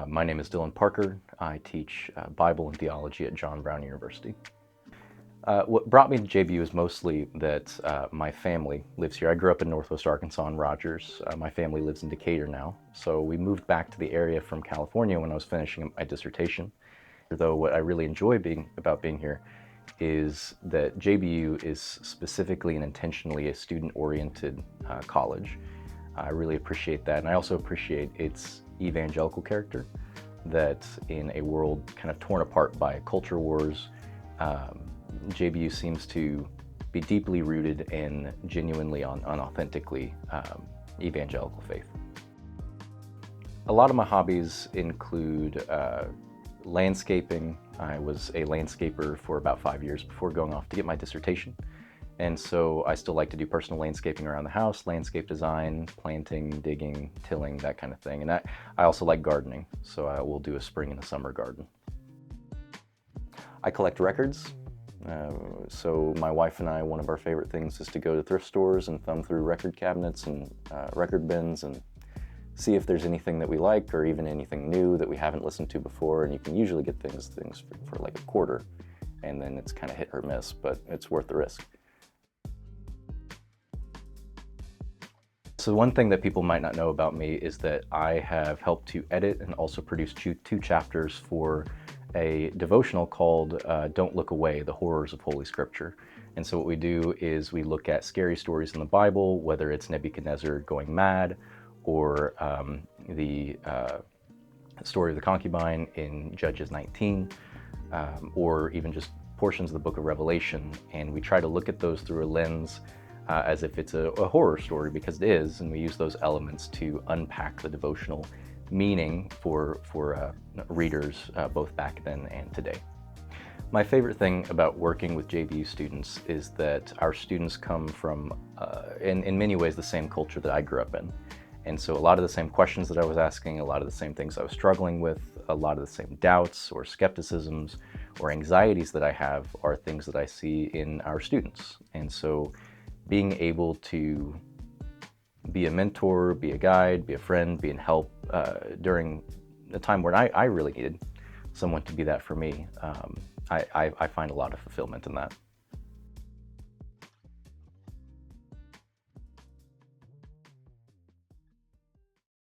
My name is Dylan Parker. I teach Bible and theology at John Brown University. What brought me to JBU is mostly that my family lives here. I grew up in Northwest Arkansas in Rogers. My family lives in Decatur now. So we moved back to the area from California when I was finishing my dissertation. Though what I really enjoy about being here is that JBU is specifically and intentionally a student-oriented college. I really appreciate that, and I also appreciate its evangelical character, that in a world kind of torn apart by culture wars, JBU seems to be deeply rooted in genuinely on authentically evangelical faith. A lot of my hobbies include landscaping. I was a landscaper for about 5 years before going off to get my dissertation. And so I still like to do personal landscaping around the house, landscape design, planting, digging, tilling, that kind of thing. And I also like gardening, so I will do a spring and a summer garden. I collect records. So my wife and I, one of our favorite things is to go to thrift stores and thumb through record cabinets and record bins and see if there's anything that we like or even anything new that we haven't listened to before. And you can usually get things for like a quarter, and then it's kind of hit or miss, but it's worth the risk. So one thing that people might not know about me is that I have helped to edit and also produce two chapters for a devotional called Don't Look Away, The Horrors of Holy Scripture. And so what we do is we look at scary stories in the Bible, whether it's Nebuchadnezzar going mad or the story of the concubine in Judges 19, or even just portions of the book of Revelation. And we try to look at those through a lens as if it's a horror story, because it is, and we use those elements to unpack the devotional meaning for readers both back then and today. My favorite thing about working with JBU students is that our students come from, in many ways, the same culture that I grew up in. And so a lot of the same questions that I was asking, a lot of the same things I was struggling with, a lot of the same doubts or skepticisms or anxieties that I have are things that I see in our students. And so being able to be a mentor, be a guide, be a friend, be a help during a time when I really needed someone to be that for me, I find a lot of fulfillment in that.